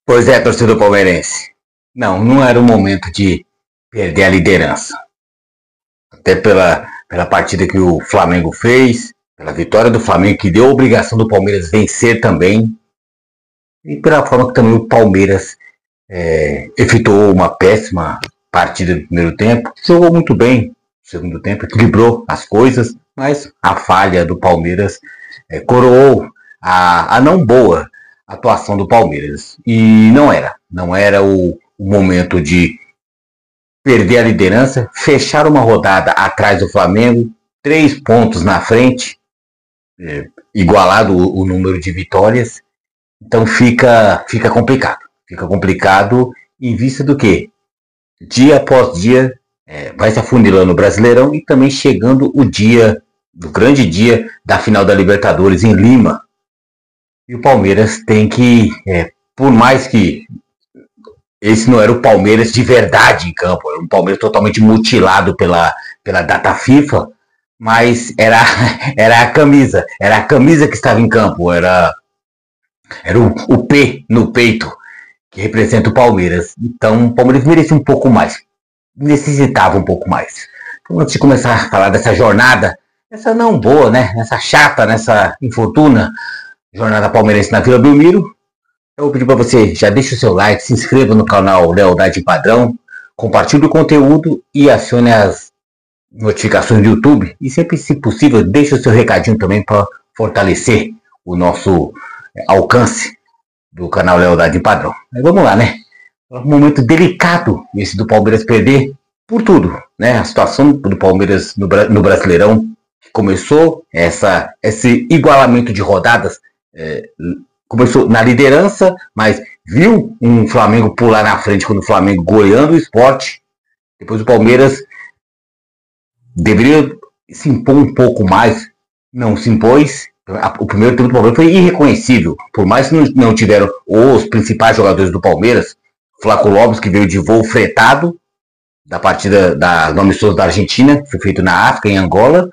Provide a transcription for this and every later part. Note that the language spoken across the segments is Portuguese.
Pois é, torcedor palmeirense. Não era o momento de perder a liderança. Até pela partida que o Flamengo fez, pela vitória do Flamengo, que deu a obrigação do Palmeiras vencer também, e pela forma que também o Palmeiras efetuou uma péssima partida no primeiro tempo. Jogou muito bem no segundo tempo, equilibrou as coisas, mas a falha do Palmeiras coroou a não boa atuação do Palmeiras. E não era o momento de perder a liderança, fechar uma rodada atrás do Flamengo, 3 pontos na frente, igualado o número de vitórias. Então fica complicado. Fica complicado em vista do que? Dia após dia vai se afunilando o Brasileirão e também chegando o grande dia da final da Libertadores em Lima. E o Palmeiras tem que, por mais que esse não era o Palmeiras de verdade em campo, era um Palmeiras totalmente mutilado pela data FIFA, mas era a camisa que estava em campo, era o P no peito que representa o Palmeiras. Então o Palmeiras merecia um pouco mais, necessitava um pouco mais. Então, antes de começar a falar dessa jornada, essa não boa, né? Essa chata, nessa infortuna jornada palmeirense na Vila Belmiro, eu vou pedir para você, já deixa o seu like, se inscreva no canal Lealdade Padrão, compartilhe o conteúdo e acione as notificações do YouTube. E sempre, se possível, deixe o seu recadinho também para fortalecer o nosso alcance do canal Lealdade Padrão. Mas vamos lá, né? É um momento delicado esse do Palmeiras perder por tudo, né? A situação do Palmeiras no Brasileirão, que começou esse igualamento de rodadas, começou na liderança, mas viu um Flamengo pular na frente quando o Flamengo goleando o Sport. Depois o Palmeiras deveria se impor um pouco mais, não se impôs. O primeiro tempo do Palmeiras foi irreconhecível, por mais que não tiveram os principais jogadores do Palmeiras. Flaco Lopes, que veio de voo fretado da partida do amistoso da Argentina, que foi feito na África, em Angola,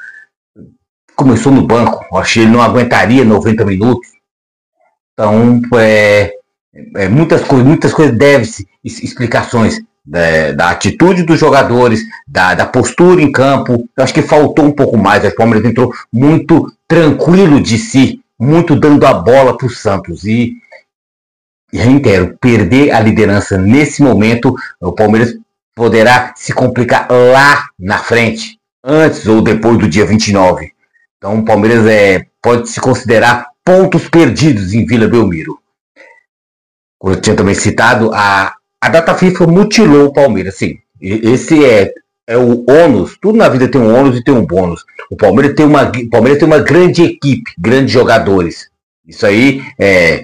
começou no banco. Eu achei que ele não aguentaria 90 minutos. Então, muitas coisas devem-se explicações da atitude dos jogadores, da postura em campo. Eu acho que faltou um pouco mais. O Palmeiras entrou muito tranquilo de si, muito dando a bola para o Santos. E reitero, perder a liderança nesse momento, o Palmeiras poderá se complicar lá na frente, antes ou depois do dia 29. Então o Palmeiras pode se considerar pontos perdidos em Vila Belmiro. Como eu tinha também citado, a data FIFA mutilou o Palmeiras. Sim, esse é o ônus. Tudo na vida tem um ônus e tem um bônus. O Palmeiras tem uma grande equipe, grandes jogadores. Isso aí é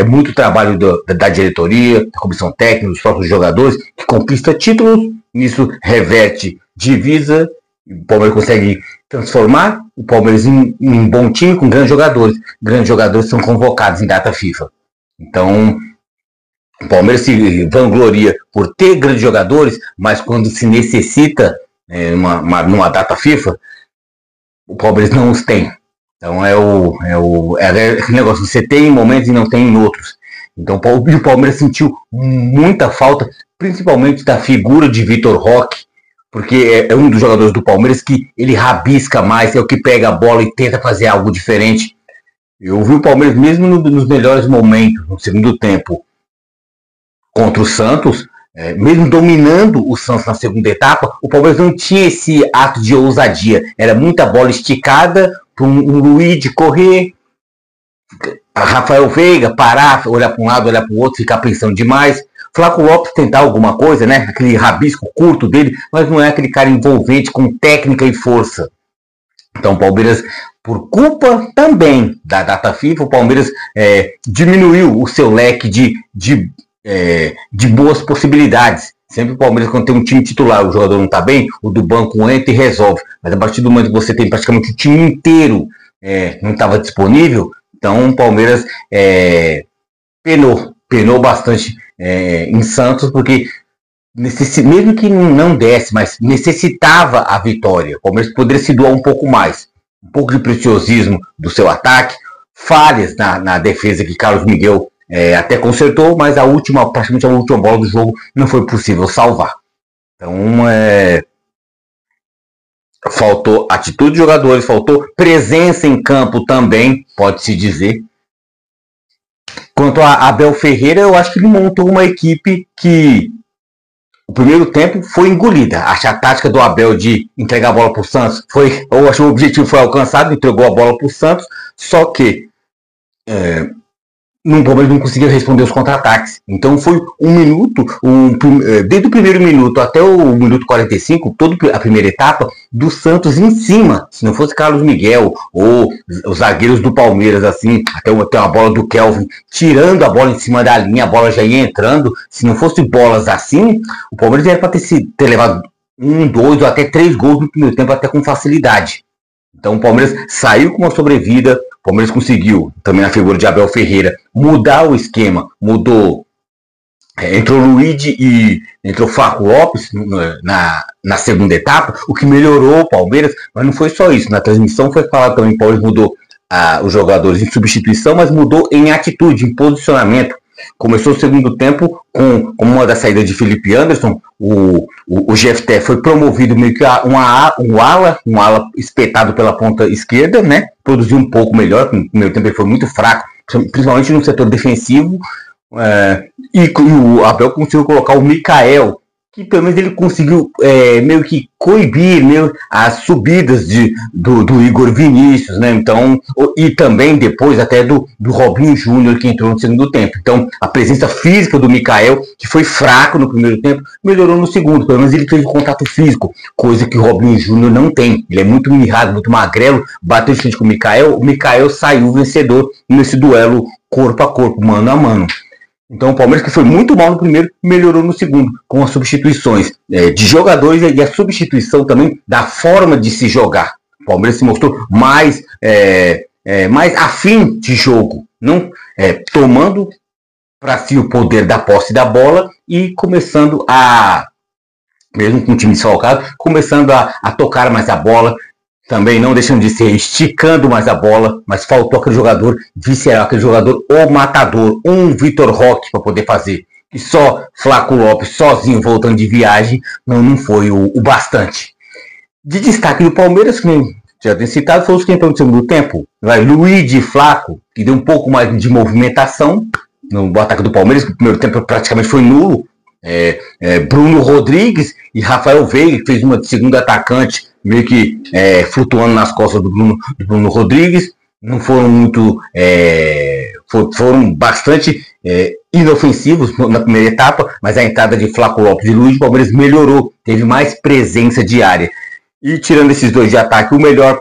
muito trabalho da diretoria, da comissão técnica, dos próprios jogadores, que conquista títulos. Nisso reverte divisa. O Palmeiras consegue transformar o Palmeiras em um bom time com grandes jogadores. Grandes jogadores são convocados em data FIFA. Então, o Palmeiras se vangloria por ter grandes jogadores, mas quando se necessita numa data FIFA, o Palmeiras não os tem. Então é aquele negócio, você tem em momentos e não tem em outros. Então o Palmeiras sentiu muita falta, principalmente da figura de Vitor Roque, porque é um dos jogadores do Palmeiras que ele rabisca mais, é o que pega a bola e tenta fazer algo diferente. Eu vi o Palmeiras, mesmo nos melhores momentos, no segundo tempo, contra o Santos, mesmo dominando o Santos na segunda etapa, o Palmeiras não tinha esse ato de ousadia. Era muita bola esticada para um Luiz correr, a Rafael Veiga parar, olhar para um lado, olhar para o outro, ficar pensando demais. Flaco Lopes tentar alguma coisa, né? Aquele rabisco curto dele, mas não é aquele cara envolvente com técnica e força. Então o Palmeiras, por culpa também da data FIFA, o Palmeiras diminuiu o seu leque de boas possibilidades. Sempre o Palmeiras, quando tem um time titular, o jogador não está bem, o do banco entra e resolve. Mas a partir do momento que você tem praticamente o time inteiro não estava disponível, então o Palmeiras penou bastante em Santos, porque mesmo que não desse, mas necessitava a vitória. O Palmeiras poderia se doar um pouco mais. Um pouco de preciosismo do seu ataque, falhas na defesa que Carlos Miguel até consertou, mas praticamente a última bola do jogo não foi possível salvar. Então, faltou atitude de jogadores, faltou presença em campo também, pode-se dizer. Quanto a Abel Ferreira, eu acho que ele montou uma equipe que o primeiro tempo foi engolida. Acho que a tática do Abel de entregar a bola para o Santos eu acho que o objetivo foi alcançado, entregou a bola para o Santos, só que no Palmeiras não conseguia responder os contra-ataques. Então foi desde o primeiro minuto até o minuto 45, toda a primeira etapa, do Santos em cima. Se não fosse Carlos Miguel ou os zagueiros do Palmeiras, assim, até uma bola do Kelvin, tirando a bola em cima da linha, a bola já ia entrando. Se não fosse bolas assim, o Palmeiras era para ter levado 1, 2 ou até 3 gols no primeiro tempo, até com facilidade. Então o Palmeiras saiu com uma sobrevida. O Palmeiras conseguiu, também na figura de Abel Ferreira, mudar o esquema. Entrou o Luigi e entrou o Flaco Lopes na segunda etapa, o que melhorou o Palmeiras, mas não foi só isso. Na transmissão foi falado também que o Palmeiras mudou os jogadores em substituição, mas mudou em atitude, em posicionamento. Começou o segundo tempo com uma das saídas de Felipe Anderson, o Jefté foi promovido meio que um ala espetado pela ponta esquerda, né? Produziu um pouco melhor, no primeiro tempo ele foi muito fraco, principalmente no setor defensivo, e o Abel conseguiu colocar o Mikael, que pelo menos ele conseguiu meio que coibir as subidas do Igor Vinícius, né? Então, e também depois até do Robinho Júnior, que entrou no segundo tempo. Então, a presença física do Mikael, que foi fraco no primeiro tempo, melhorou no segundo. Pelo menos ele teve contato físico, coisa que o Robinho Júnior não tem. Ele é muito mirrado, muito magrelo, bateu de frente com o Mikael saiu vencedor nesse duelo corpo a corpo, mano a mano. Então o Palmeiras, que foi muito mal no primeiro, melhorou no segundo, com as substituições de jogadores e a substituição também da forma de se jogar. O Palmeiras se mostrou mais afim de jogo, não tomando para si o poder da posse da bola e começando mesmo com o time desfalcado, começando a tocar mais a bola. Também não deixando de ser esticando mais a bola, mas faltou aquele jogador visceral, aquele jogador o matador, um Vitor Roque para poder fazer. E só Flaco Lopes sozinho voltando de viagem não foi o bastante. De destaque do Palmeiras, que já tem citado, foram os que entrou no segundo tempo. Luigi e Flaco, que deu um pouco mais de movimentação no ataque do Palmeiras, que o primeiro tempo praticamente foi nulo. Bruno Rodrigues e Rafael Veiga, que fez uma de segundo atacante, meio que flutuando nas costas do Bruno Rodrigues. Não foram muito foram bastante inofensivos na primeira etapa, mas a entrada de Flaco Lopes e Luiz, o Palmeiras melhorou, teve mais presença de área. E tirando esses dois de ataque, o melhor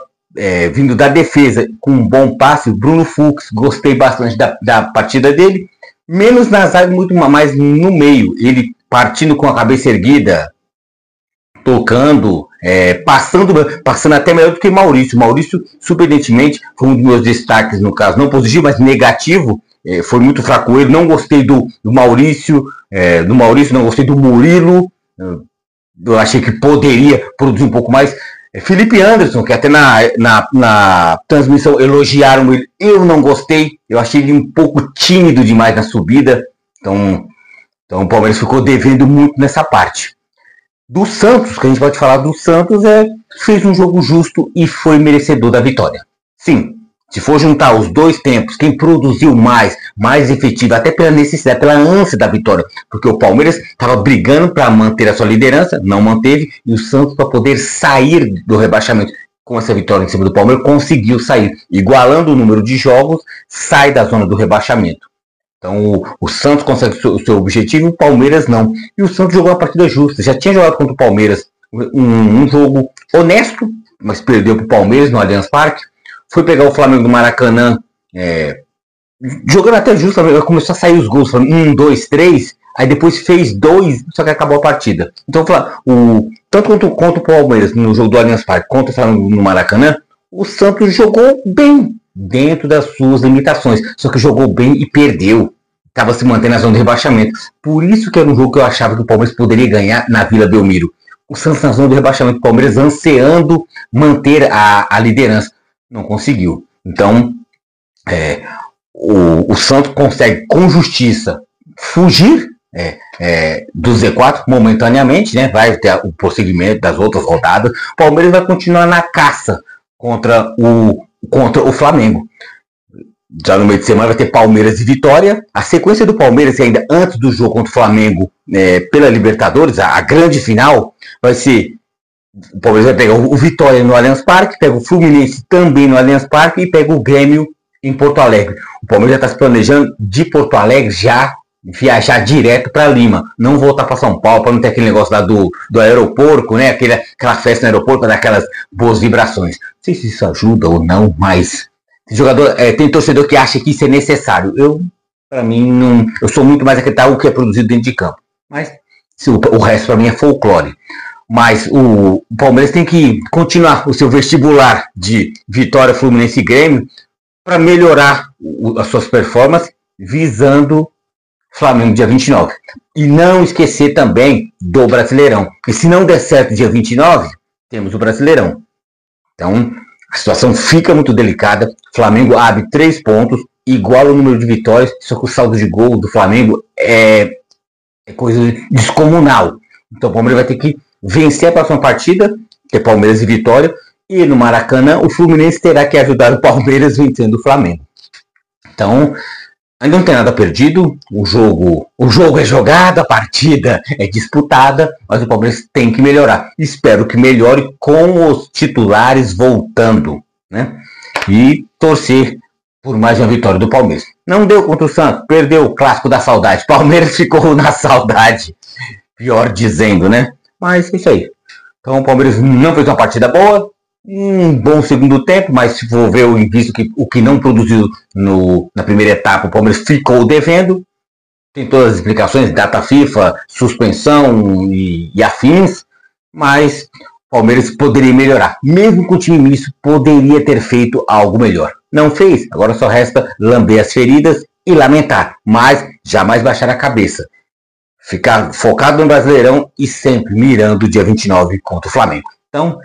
vindo da defesa com um bom passe, Bruno Fux, gostei bastante da partida dele, menos na zaga, muito mais no meio, ele partindo com a cabeça erguida, tocando, passando até melhor do que Maurício. Maurício, surpreendentemente, foi um dos meus destaques, no caso, não positivo, mas negativo. Foi muito fraco ele. Não gostei do Maurício, não gostei do Murilo. Eu achei que poderia produzir um pouco mais. Felipe Anderson, que até na transmissão elogiaram ele, eu não gostei. Eu achei ele um pouco tímido demais na subida. Então o Palmeiras ficou devendo muito nessa parte. Do Santos, que a gente pode falar do Santos, fez um jogo justo e foi merecedor da vitória. Sim, se for juntar os dois tempos, quem produziu mais efetivo, até pela necessidade, pela ânsia da vitória, porque o Palmeiras estava brigando para manter a sua liderança, não manteve, e o Santos, para poder sair do rebaixamento com essa vitória em cima do Palmeiras, conseguiu sair, igualando o número de jogos, sai da zona do rebaixamento. Então o Santos consegue o seu objetivo, o Palmeiras não. E o Santos jogou uma partida justa. Já tinha jogado contra o Palmeiras um jogo honesto, mas perdeu para o Palmeiras no Allianz Parque. Foi pegar o Flamengo do Maracanã, jogando até justo, começou a sair os gols, 1, 2, 3, aí depois fez 2, só que acabou a partida. Então tanto contra o Palmeiras no jogo do Allianz Parque, contra o Flamengo no Maracanã, o Santos jogou bem, dentro das suas limitações, só que jogou bem e perdeu, estava se mantendo na zona de rebaixamento. Por isso que era um jogo que eu achava que o Palmeiras poderia ganhar na Vila Belmiro. O Santos na zona de rebaixamento, o Palmeiras ansiando manter a liderança, não conseguiu. Então o Santos consegue com justiça fugir do Z4 momentaneamente, né? Vai ter o prosseguimento das outras rodadas. O Palmeiras vai continuar na caça contra o Flamengo. Já no meio de semana vai ter Palmeiras e Vitória. A sequência do Palmeiras, ainda antes do jogo contra o Flamengo pela Libertadores, a grande final, vai ser: o Palmeiras vai pegar o Vitória no Allianz Parque, pega o Fluminense também no Allianz Parque e pega o Grêmio em Porto Alegre. O Palmeiras já está se planejando de Porto Alegre já viajar direto para Lima, não voltar para São Paulo, para não ter aquele negócio lá do aeroporto, né? Aquela festa no aeroporto para dar aquelas boas vibrações. Não sei se isso ajuda ou não, mas tem torcedor que acha que isso é necessário. Para mim, não. Eu sou muito mais acreditar o que é produzido dentro de campo. Mas o resto para mim é folclore. Mas o Palmeiras tem que continuar o seu vestibular de Vitória, Fluminense e Grêmio para melhorar as suas performances, visando Flamengo dia 29. E não esquecer também do Brasileirão. Porque se não der certo dia 29, temos o Brasileirão. Então, a situação fica muito delicada. Flamengo abre 3 pontos, igual o número de vitórias, só que o saldo de gol do Flamengo é coisa descomunal. Então o Palmeiras vai ter que vencer a próxima partida, que é Palmeiras e Vitória, e no Maracanã o Fluminense terá que ajudar o Palmeiras vencendo o Flamengo. Então, ainda não tem nada perdido, o jogo é jogado, a partida é disputada, mas o Palmeiras tem que melhorar. Espero que melhore com os titulares voltando, né? E torcer por mais uma vitória do Palmeiras. Não deu contra o Santos, perdeu o clássico da saudade. Palmeiras ficou na saudade, pior dizendo, né? Mas é isso aí. Então o Palmeiras não fez uma partida boa, um bom segundo tempo, mas se for ver visto que o que não produziu na primeira etapa, o Palmeiras ficou devendo. Tem todas as explicações, data FIFA, suspensão e afins, mas o Palmeiras poderia melhorar. Mesmo com o time misto, poderia ter feito algo melhor. Não fez, agora só resta lamber as feridas e lamentar, mas jamais baixar a cabeça. Ficar focado no Brasileirão e sempre mirando o dia 29 contra o Flamengo. Então,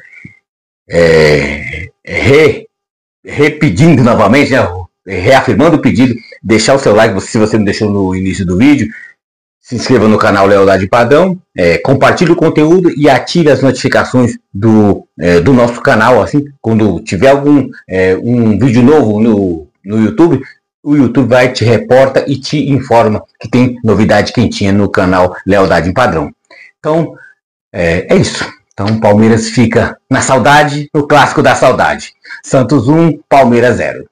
repetindo novamente, né, reafirmando o pedido, deixar o seu like se você não deixou no início do vídeo, se inscreva no canal Lealdade Padrão, compartilhe o conteúdo e ative as notificações do nosso canal, assim, quando tiver um vídeo novo no YouTube, o YouTube vai te reporta e te informa que tem novidade quentinha no canal Lealdade Padrão. Então, é isso. Então, o Palmeiras fica na saudade, no clássico da saudade. Santos 1, Palmeiras 0.